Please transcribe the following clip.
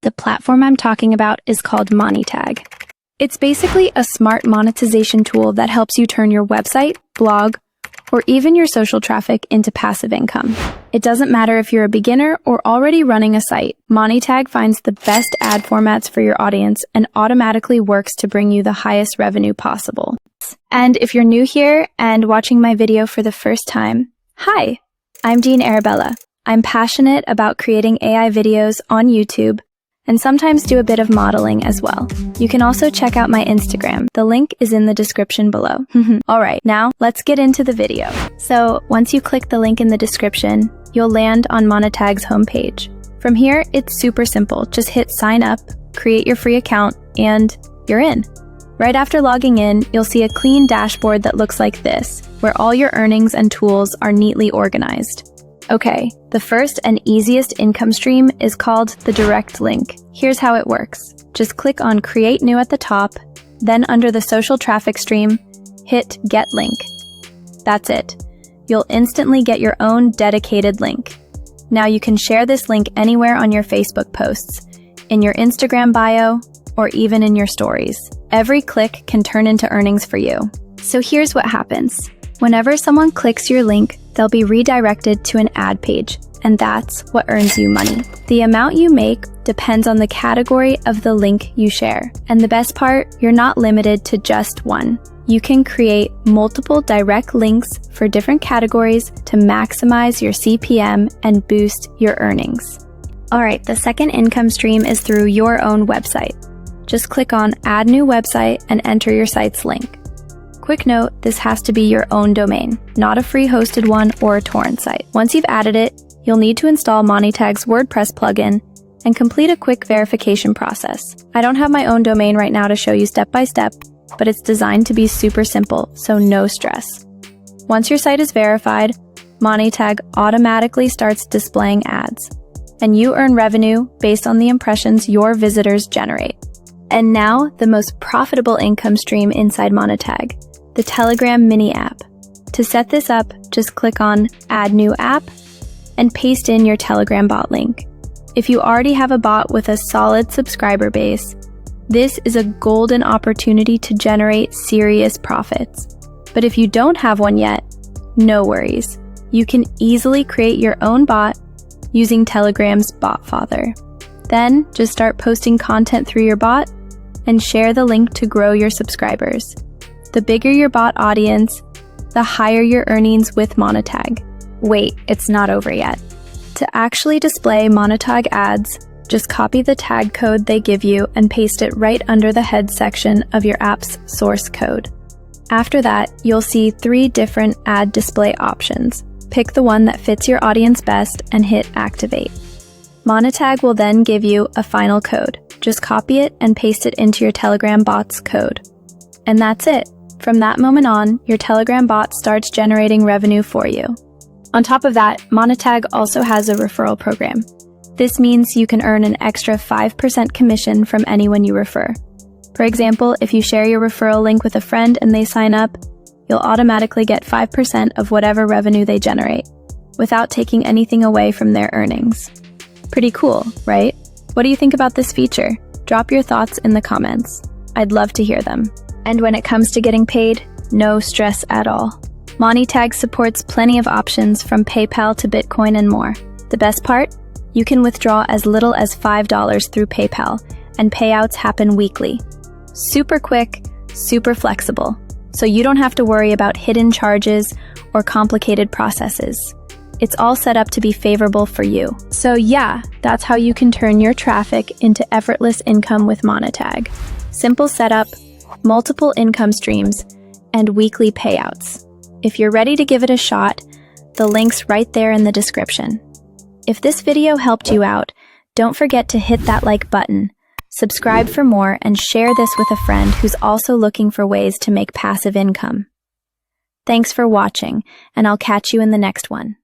The platform I'm talking about is called Monetag. It's basically a smart monetization tool that helps you turn your website, blog, or even your social traffic into passive income. It doesn't matter if you're a beginner or already running a site. Monetag finds the best ad formats for your audience and automatically works to bring you the highest revenue possible. And if you're new here and watching my video for the first time, hi, I'm Dean Arabella. I'm passionate about creating AI videos on YouTube and sometimes do a bit of modeling as well. You can also check out my Instagram. The link is in the description below. Alright, now let's get into the video. So once you click the link in the description, you'll land on Monetag's homepage. From here, it's super simple. Just hit sign up, create your free account, and you're in. Right after logging in, you'll see a clean dashboard that looks like this, where all your earnings and tools are neatly organized. Okay, the first and easiest income stream is called the direct link. Here's how it works. Just click on Create New at the top, then under the social traffic stream, hit Get Link. That's it. You'll instantly get your own dedicated link. Now you can share this link anywhere on your Facebook posts, in your Instagram bio, or even in your stories. Every click can turn into earnings for you. So here's what happens. Whenever someone clicks your link, they'll be redirected to an ad page, and that's what earns you money. The amount you make depends on the category of the link you share. And the best part, you're not limited to just one. You can create multiple direct links for different categories to maximize your CPM and boost your earnings. Alright, the second income stream is through your own website. Just click on Add New Website and enter your site's link. Quick note, this has to be your own domain, not a free hosted one or a torrent site. Once you've added it, you'll need to install Monetag's WordPress plugin and complete a quick verification process. I don't have my own domain right now to show you step by step, but it's designed to be super simple, so no stress. Once your site is verified, Monetag automatically starts displaying ads, and you earn revenue based on the impressions your visitors generate. And now, the most profitable income stream inside Monetag, the Telegram mini app. To set this up, just click on Add New App and paste in your Telegram bot link. If you already have a bot with a solid subscriber base, this is a golden opportunity to generate serious profits. But if you don't have one yet, no worries. You can easily create your own bot using Telegram's bot father. Then just start posting content through your bot and share the link to grow your subscribers. The bigger your bot audience, the higher your earnings with Monetag. Wait, it's not over yet. To actually display Monetag ads, just copy the tag code they give you and paste it right under the head section of your app's source code. After that, you'll see 3 different ad display options. Pick the one that fits your audience best and hit activate. Monetag will then give you a final code. Just copy it and paste it into your Telegram bot's code. And that's it. From that moment on, your Telegram bot starts generating revenue for you. On top of that, Monetag also has a referral program. This means you can earn an extra 5% commission from anyone you refer. For example, if you share your referral link with a friend and they sign up, you'll automatically get 5% of whatever revenue they generate, without taking anything away from their earnings. Pretty cool, right? What do you think about this feature? Drop your thoughts in the comments. I'd love to hear them. And when it comes to getting paid, no stress at all. Monetag supports plenty of options from PayPal to Bitcoin and more. The best part? You can withdraw as little as $5 through PayPal, and payouts happen weekly. Super quick, super flexible, so you don't have to worry about hidden charges or complicated processes. It's all set up to be favorable for you. So yeah, that's how you can turn your traffic into effortless income with Monetag. Simple setup, multiple income streams, and weekly payouts. If you're ready to give it a shot, the link's right there in the description. If this video helped you out, don't forget to hit that like button, subscribe for more, and share this with a friend who's also looking for ways to make passive income. Thanks for watching, and I'll catch you in the next one.